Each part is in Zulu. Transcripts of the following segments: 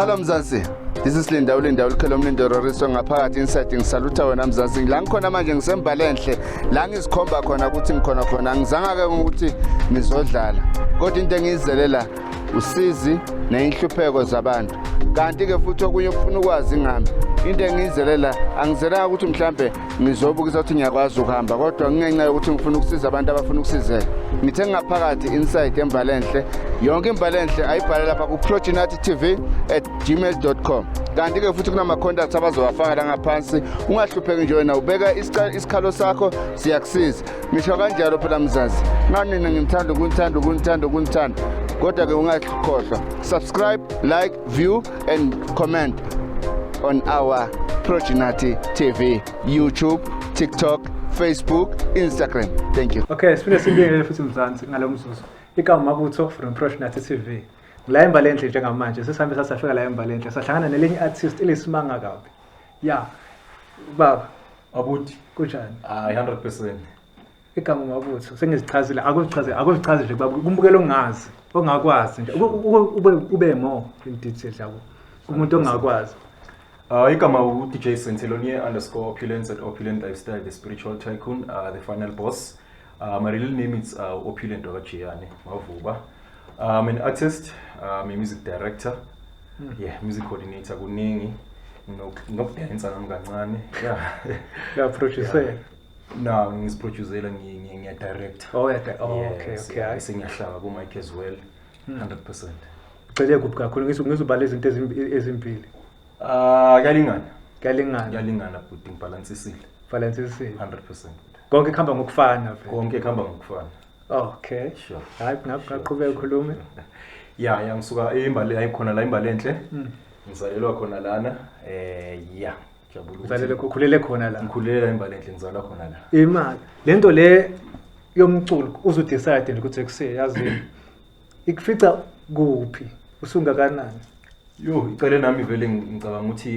Hello Mzansi. This is Linda Ukhelo Roriso ngaphakathi inside ngisalutha wena Mzansi. La ngikhona manje ngisembalenhle. La ngizikhomba khona ukuthi ngikhona khona. Ngizanga ke ukuthi ngizodlala. Kodwa into engiyizelela usizi neinhlupheko zabantu. Kanti ke futhi okunye ufuna ukwazi ngami. Into engiyizelela angizelela ukuthi mhlambe ngizobukisa ukuthi ngiyakwazi ukuhamba kodwa ngingenxa ukuthi ngifuna ukusiza abantu abafuna ukusizeka. Ngithe ngaphakathi inside embalenhle. Yonke imbalenhle ayibhale lapha ku progenatitv@gmail.com. Kanti ke futhi kunama contacts abazowafaka la ngaphansi. Ungahlupheki nje wena ubeka isikhalo sakho siyakusiza. Ngisho kanjalo phela Mzansi. Ngani ngimthanda ukunthanda. Kodwa ke ungakhohlwa. Subscribe, like, view and comment on our Progenati TV, YouTube, TikTok, Facebook, Instagram. Thank you. Okay, sifuna sibingelele futhi Mzansi ngalomzuzu. Igama Mabutho from Progenati TV. La embalenhle njengamanje sesihambe sasafika la embalenhle sahlangana nelinye artist elisimanga kabi. Yeah. Baba, Abuti, kunjani? 100%. Igama Mabutho sengizichazile akuzichaze nje baba kumbukelo ongazi ongakwazi nje ube more in details yabo. Umuntu ongakwazi. Igama uDJ Sentelonie_opulence at Opulent Lifestyle, the spiritual tycoon, the final boss. My real name is Opulent Ogajiyane Mavuba. I'm an artist, I'm a music director, music coordinator kuningi, ngokudance ngamkancane. Yeah, producer. No, ngisproducera ngiya direct. Okay. Sengiyahlaba ku mic as well. 100%. Cele kuphi kakhulu ngizobala izinto ezimpili. Yalingana but ngibalansisile. 100%. Konke kuhamba ngokufana vele. Konke kuhamba ngokufana. Okay. Sure. Hayi ngaqhubeka ukukhuluma. Yeah, ngisuka ayikhona la imbalenhle. Ngizalelwa khona lana. Jabulu. Uzalele kukhulele khona la. Ngikhulela imbalenhle ngizalwa khona la. Imali. Lento le yomculo uzodecide nje ukuthi ekuse yazi ikufica kuphi usungakanani. Yo, icele nami vele ngicabanga ukuthi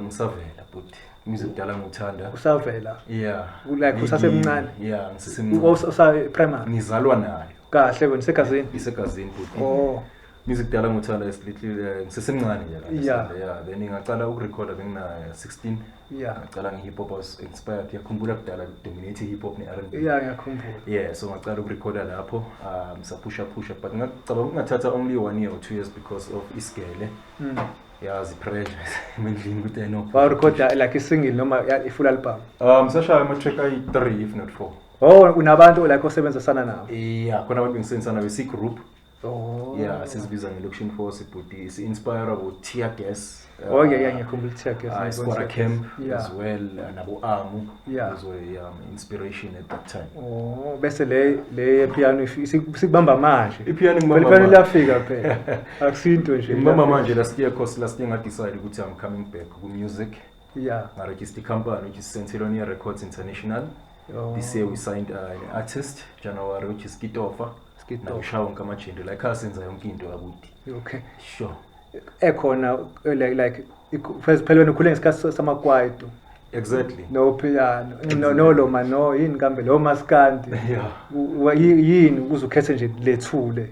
ngisavela but music dala ngithanda. Usavela. Yeah. Like usasemncane. Yeah, ngisesemncane. Usa primary. Ngizalwa nayo. Kahle wena isegazini. Isegazini but. Oh. Music dala ngithanda little ngisesemncane nje la. Yeah, then ngaqala ukurecorda bengina 16. Yeah. Ngaqala nge-hip hop was inspired yakhumbula kudala dominate hip hop ne-R&B. Yeah, ngiyakhumbula. Yeah, so ngaqala ukurecorda lapho sapusha but ngicabanga ungathatha only 1 year or 2 years because of isigele. Yeah, the pressure emendlini ukuthi no. Wa recorda like single noma full album. Sashaya ama-track ayi-3 if not 4. Oh, unabantu like osebenzisana nabo. Yeah, khona abantu bengisebenzisana bese group. Oh. Yeah, sisibiza nge-Location Force but si-inspire about Tear Gas. Oh yeah, ngiyakhumbula Tear Gas. Squad Camp as well nabo Amu. Yeah. Those were inspiration at that time. Oh, bese le piano sikubamba manje. Ipiano ngibamba. Kufanele lafika phela. Akusinto nje. Ngibamba manje last year ngadecide ukuthi I'm coming back ku music. Yeah. I registered a company which is Sentelonie Records International. Oh. This year we signed an artist January which is Skitofa. Na ushawo ngamajindi like asenza yonke into yakuthi. Okay. Sure. Ekhona like phela ukhule ngesikhathi samakwaito. Exactly. No piano. No Loma no yini kambe lo maskandi. Yeah. Yini uzukhethe nje lethule.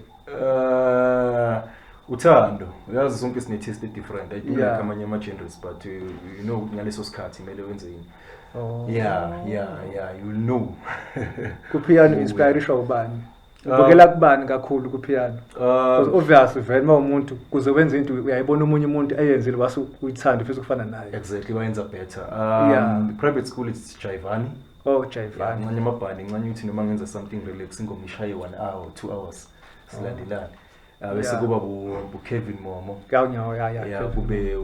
Uthando. Uyazi sonke sine taste different. I do like Yeah. amanye ama genres but you know ngaleso sikhathi mele wenze yini. Oh. Yeah, you will know. Ku piano inspiration ubani? Ubukela kubani kakhulu ku piano? Because obviously vele umuntu kuze wenze into uyayibona umunye umuntu ayenzile wasu uyithanda futhi ukufana naye. Exactly, wayenza better. Yeah. The private school it's Jaivani. Oh, Jaivani. Nganye mabhani nganye uthi noma ngenza something relaxing ngomishaye 1 hour 2 hours. Silandelana. Bese kuba bu Kevin Momo. Yeah. Kube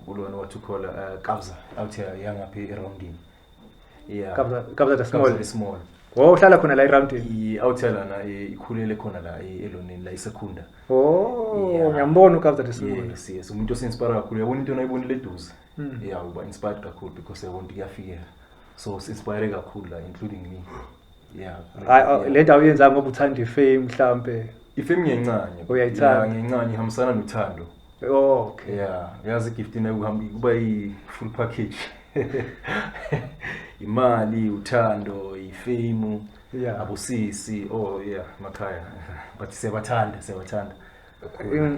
ulona what you call Kabza out here yangaphi eroundini. Yeah. Kabza the small. Oh, uhlala khona la eroundini. Outside na ikhulele khona la elonini la isekunda. Oh, ngiyambona uKabza the small. Yes, umuntu osinspire kakhulu. Yabona into onayibonile eduze. Yeah, uba inspired kakhulu because I want to kuyafika. So inspire kakhulu la including me. Yeah. Lento awuyenza ngoba uthanda ifame mhlambe. Ifame ngiyancane. Uyayithanda. Ngiyancane ihambisana nothando. Oh, okay. Yeah, yazi gift ina ukuhamba kuba full package. Imali, uthando, ifame, Yeah. abusisi, makhaya. But sebathanda.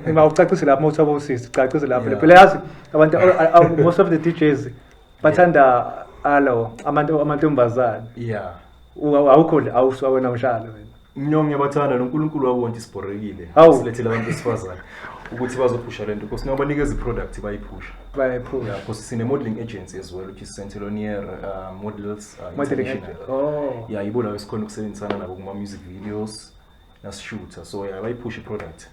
Ima ucacise lapho mawuthoba usisi, ucacise lapho. Yeah. Phela yazi abantu most of the DJs bathanda amantombazane. Yeah. Awukho awusawena mshalo wena. Mina ngiyabathanda noNkulunkulu wabonke isiborekile. Awu. Silethele abantu besifazane ukuthi bazophusha lento because singabanikeza iproduct bayiphusha. Bayiphusha. Yeah, because sine modeling agency as well which is Centilonier Models Modeling International. Oh. Yeah, yibo lawo esikhona ukusebenzisana nabo kuma music videos nasishooter. So yeah, bayiphusha iproduct.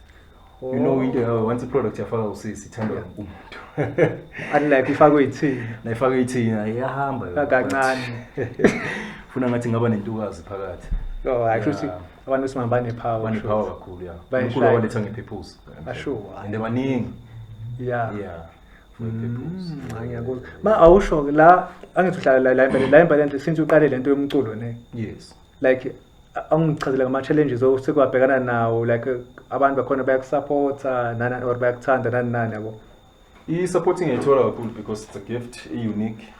You know into once a product yafaka usisi ithandwa umuntu. Unlike ifakwe ithini. Nayifaka ithina iyahamba Kancane. Funa ngathi ngaba nentukazi phakathi. Oh, actually abantu simambane power. Bani power kakhulu yeah. Bayishaya. Unkulunkulu waletha ngepurpose. Asho. And abaningi. Yeah. Yeah. For purpose. Ngiyakuzwa. Ma awusho la angithi uhlala la imbalance since uqale lento yomculo ne. Yes. Like angichazela ngama challenges osekwabhekana nawo like abantu bakhona bayakusupporta nana or bayakuthanda nani yabo. I-supporting ngiyithola kakhulu because it's a gift, unique.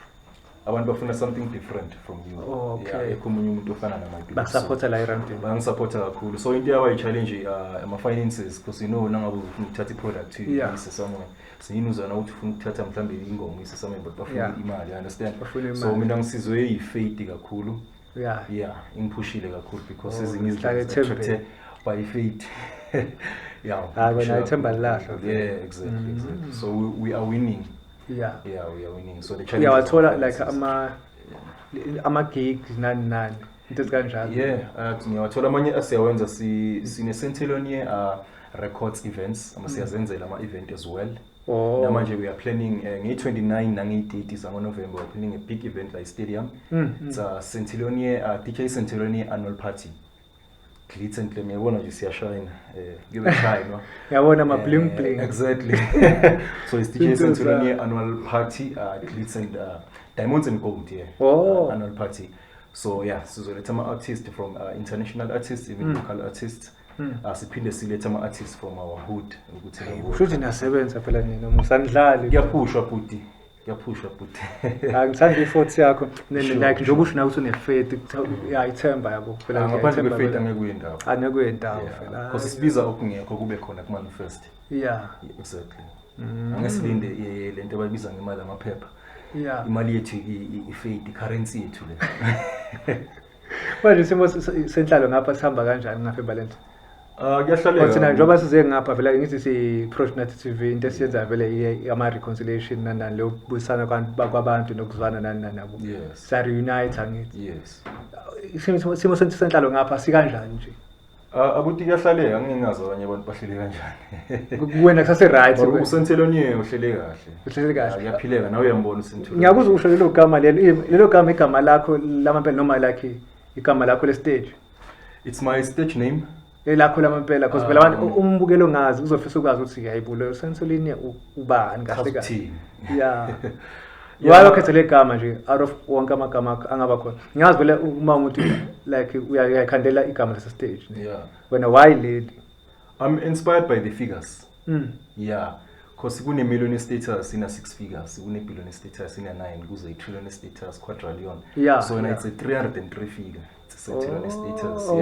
Abantu bafuna something different from you. Oh, okay. Yeah, ekho umunye umuntu ofana nama people. Bakusupporta la eRampini. Bangisupporta kakhulu. So into yaba i-challenge ama-finances because you know nangabe ufuna ukuthatha i-product Yeah. uyise somewhere. Singinuzana ukuthi ufuna ukuthatha mhlambe ingoma uyise somewhere but bafuna Yeah. imali, you understand? Bafuna So imali. mina ngisizwe yi-faith kakhulu. Yeah. Yeah, ingiphushile kakhulu because Oh, ezinye ihlale izinto ithembe. attracted by faith. Yeah. Hayi wena ngiphushile ithemba kakhulu. lilahla. Yeah, exactly. So we are winning. Yeah. Yeah, we are winning. So the challenge. Yeah, is wathola our like finances. ama gigs nani. Into ezikanjalo. Yeah, ngiyawathola amanye asiyawenza sine Centilonier records events, amasiyazenzela ama event as well. Oh. Namanje we are planning nge-29 nange-30 zango-November we are planning a big event like stadium. It's a Centilonier DJ Centilonier annual party. Glitz and glam, ngiyabona nje siyashine. Give it time, no? Yabona ama bling bling. Exactly. So it's DJ Centilonier annual party, Glitz and Diamonds and Gold, yeah. Oh. Annual party. So yeah, sizoletha ama-artists from international artists, even local artists. Siphinde siletha ama-artists from our hood ukuthi Futhi niyasebenza phela nina musandlali. Ngiyaphushwa buti. Ngiyaphushwa buti. Angithandi i-force yakho. Like njengoba usho nawe usune faith, ithemba yabo phela. Ngaphandle kwe-faith angeke kuyindawo. Angeke kuyindawo Yeah, phela. because sibiza okungekho kube khona ku-manifest. Yeah. Yeah, exactly. Angesilinde lento abayibiza ngemali amaphepha. Yeah. Imali yethu i-faith, i-currency yethu le. Manje simo senhlalo ngapha sihamba kanjani ngapha eBalente? Kuyahlaleka. Thina njengoba size ngapha vele ngithi si-Project Nathi TV into esiyenza vele ama-reconciliation nani lo kubuyisana kwabantu nokuzwana nani nabo. Yes. Sa-reunite angithi. Yes. Simo senhlalo ngapha sikanjani nje? Abuti kuyahlaleka angingazi abanye abantu bahlele kanjani. Kuwena kusase-right. USentelonier uhlele kahle. Uhlele kahle. Kuyaphileka nawe uyambona uSentelonier. Ngiyakuzwa usho lelo gama lelo gama igama lakho lamampela noma like igama lakho le-stage. It's my stage name. Lakho lamampela because phela abantu umbukelo ngazi uzofisa ukwazi ukuthi hayibulo Centilonier ubani kahle kahle. Team. Yeah. Walo khetha legama nje out of wonke amagama angaba khona. Ngiyazi vele uma umuntu like uyakhandela igama lase stage. Yeah. Wena why lady? I'm inspired by the figures. Mm. Yeah. Because kune million status ina 6 figures, kune billion status ina 9, kuze trillion status quadrillion. Yeah. So yeah. it's a 303 figure. It's a centillion status. Oh.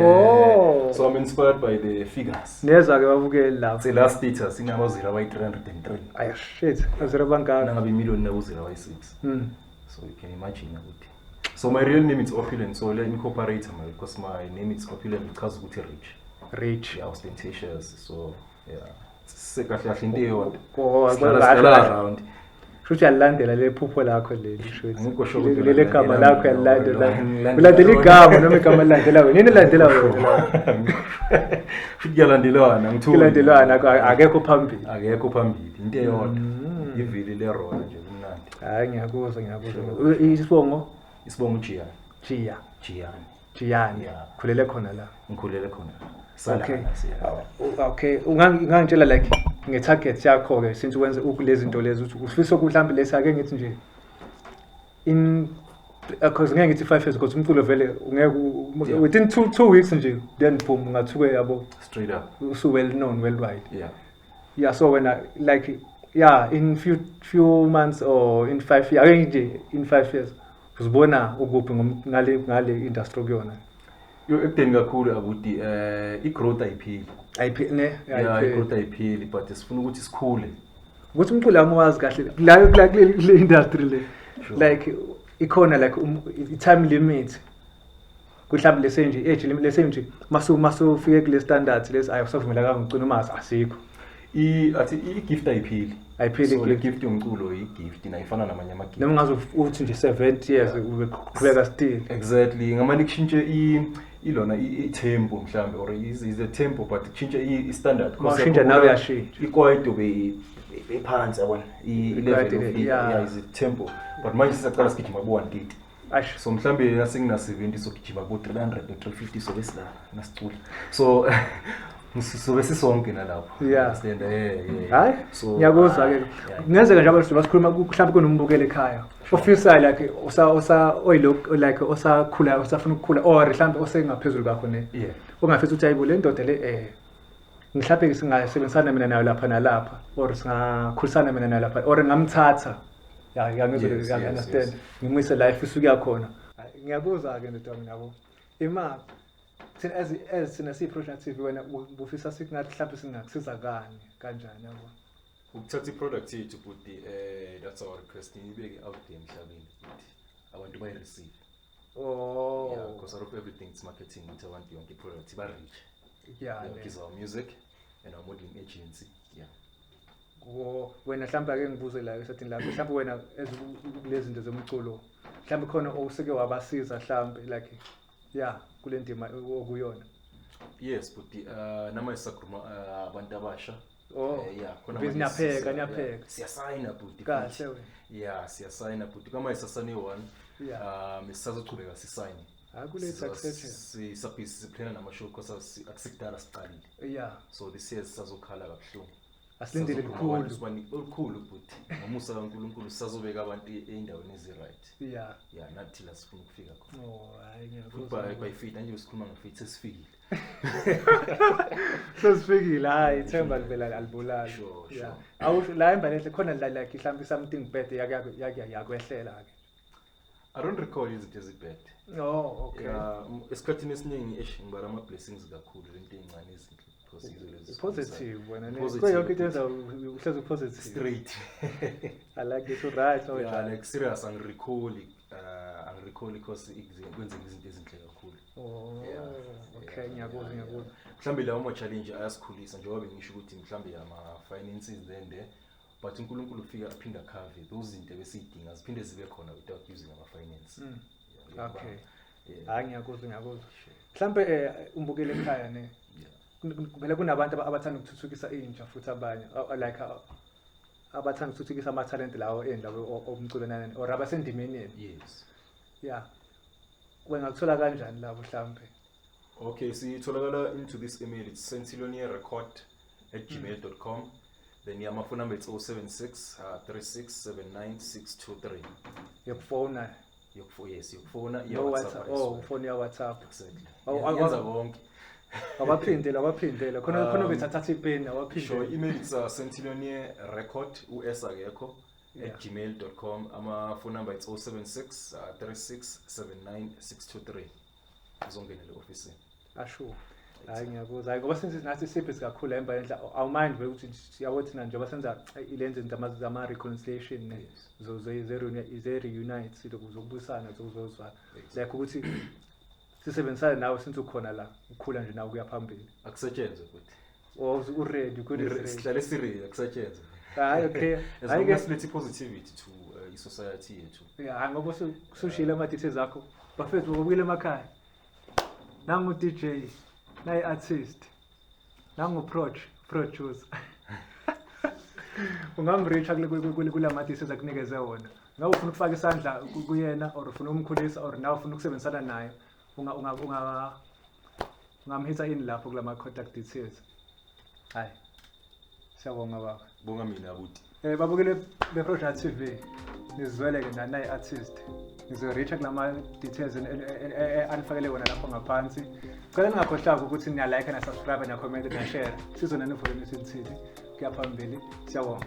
Yeah. So I'm inspired by the figures. Neza ke babukeli lapho. It's the last status ina 0.303. Ay shit. Azira bangaka. Nangabe million na 0.6. Mm. So you can imagine ukuthi. So my real name is Opulent. So let incorporate my because my name is Opulent because ukuthi rich. Rich. Yeah, ostentatious. So yeah. Sekahle kahle into eyodwa. Oh, around. Futhi yalandela lephupho lakho leli shothi. Angikho sure ukuthi Lele gama uyalandela lakho yalandela. ngilandela Ulandela igama noma igama landela wena. Nini landela wena? Futhi kuyalandelwana ngithuki. Kulandelwana akekho phambili. Akekho phambili. Into eyodwa. Ivili lerona nje kumnandi. Hayi ngiyakuzwa. Isibongo Isibongo Jiya. Jiya. Jiyani. Yeah. Khulele khona la. Ngikhulele khona. Okay. Siya. Okay, ungangitshela like nge-target yakho ke since wenze ukulezi zinto lezi ukuthi ufisa mhlawumbe lesake ngithi nje in because ngeke ngithi 5 years because umculo vele ungeke within 2 weeks nje then boom ungathuke yabo Straight up. so well known worldwide. Yeah. So when like in few months or in 5 years ake nje in 5 years uzibona ukuphi ngale industry kuyona. Yo ekudeni kakhulu abuti i-growth ayiphili. ne Yeah, i-growth ayiphili but sifuna ukuthi sikhule. ukuthi umculo wami wazi kahle la kule industry le like ikhona like i-time limit kuhlawumbe lesenje age lesenje masufike kule standards lesi ayusavumeleka ngicuna umazi asikho Athi i-gift ayiphili. Ayiphili So le i-gift. gift yomculo i-gift nayifana namanye ama-gift. noma ngaze uthi nje 70 years ubeqhubeka still Exactly. Ngamani kushintshe ilona i-tempo mhlambe or is a tempo but kushintshe i-standard. Mawushintsha nawe uyashintsha. Ikwaito bephansi yabona. I-level of Yeah. is a tempo. But manje sisaqala sigijima bo-180. ash So mhlambe nasingina 70 sogijima bo-300 no-350 sobe sila nasicula. So sobe sisonke nalapho. Yeah. Understand? hayi So ngiyakuzwa ke kungenzeka nje abantu basikhuluma mhlawumbe kunombukela ekhaya ofisa like oyilook like osakhula osafuna ukukhula or mhlawumbe osengaphezulu kakho ne yeah. ungafisa ukuthi ayibo le ndoda le mhlawumbe singasebenzisana mina nayo lapha nalapha or singakhulisana mina nayo lapha or ngamthatha Yes, ya yes, understand yes. ngimwise life isuka khona ngiyakuzwa ke ndoda mina yabo imali thina as sina si-Project TV wena bufisa sikungathi mhlawumbe singakusizakani kanjani yabo Ukuthatha i-product yethu but that's our request ibeke out there emhlabeni ukuthi abantu bayi-receive. oh Yeah, because out of everything it's marketing ukuthi abantu yonke i-product iba-reach. yeah Yeah, is our music and our modeling agency. Yeah. wena mhlawumbe ake ngibuze la esathini lapho mhlawumbe wena lezi zinto zomculo mhlawumbe khona oseke wabasiza mhlawumbe like yeah kule ndima okuyona Yes, but nama isakhuluma abantu abasha. oh Yeah, khona because niyapheka siyasayina but kahle wena yeah, siyasayina but kama isasane one sisazochubeka sisayine. akule success Sisaphila nama-show because akusikudala siqalile. yeah So this year sisazokhala kabuhlungu. asilindele likhulu Olukhulu but ngomusa kaNkulunkulu sisazobeka abantu endaweni ezi-right. yeah Yeah, nathi la sifuna ukufika khona. oh hayi Futhi ngiyakuzwa by fit nje sikhuluma ngefit sesifikile. sesifikile hayi ithemba livela alibulali Sure, yeah sure. awusho la embalele khona like mhlawumbe something bad yakwehlela ke I don't recall izinto ezibhede. oh okay Yeah, esikhathini esiningi ngibara ama-blessings kakhulu lento ey'ncane ezinhle because yizo lezi positive wena ne Positive. kuyo yonke into yenza uhlezi positive straight. I like it right no Yeah, like serious angirecall because kwenzeka izinto ezinhle kakhulu. oh Yeah. okay Yeah, ngiyakuzwa yeah, ngiyakuzwa Mhlambe lawo ma-challenge ayasikhulisa njengoba bengisho ukuthi mhlambe ama-finances then there but uNkulunkulu ufika aphinda khave those zinto besiyidinga ziphinde zibe khona without using ama-finance. Yeah, okay yeah. hayi ngiyakuzwa mhlambe umbukele ekhaya ne Yeah. vele kunabantu abathanda ukuthuthukisa intsha futhi abanye like abathanda ukuthuthukisa ama-talent lawo endawo omculo nani or abasendimeni Yes. yeah wengakuthola kanjani labo mhlambe Okay, sitholakala into this email. It's sentiloniarecord@gmail.com. Then my phone number is 076 3679623. yokufona Yes, yokufona no WhatsApp oh phone ya WhatsApp Exactly. Yenza bonke. awaphindela khona bethatha ipeni Sure, awaphindela email is sentiloniarecord us.akekho Yeah. @gmail.com. My phone number is 076 3679623. Uzongena office. asho hayi ngiyakuzwa hayi ngoba senze nathi sibhizi kakhulu emba enhla awumind vele ukuthi siyawothina njengoba senza ilenze zama reconciliation ne ze-reunite silo kuzokubusana zokuzozwana like ukuthi sisebenzisane nawe since ukhona la ukukhula nje nawe kuya phambili Akusetshenzwe futhi. uready good Sihlale siri akusetshenzwe. hayi okay As hayi long as ke let's positivity to society yethu. hayi ngoba usushile ama-details akho bafethu ubukile emakhaya nangu DJ nayi artist nangu producer ungamreach kula ma-details akunikeze wona ngabe ufuna ukufaka isandla kuyena or ufuna umkhulisa or nawe ufuna ukusebenzisana naye ungamhitha ini lapho kula ma-contact details hayi siyabonga baba Bonga mina buti. babukele be-Project TV nizweleke nayi artist ngizo-reach kulama-details anifakele wona lapho ngaphansi cela ningakhohlanga ukuthi niyalike na-subscribe na-comment na-share sizonani evolweni esithile kuya phambili siyabonga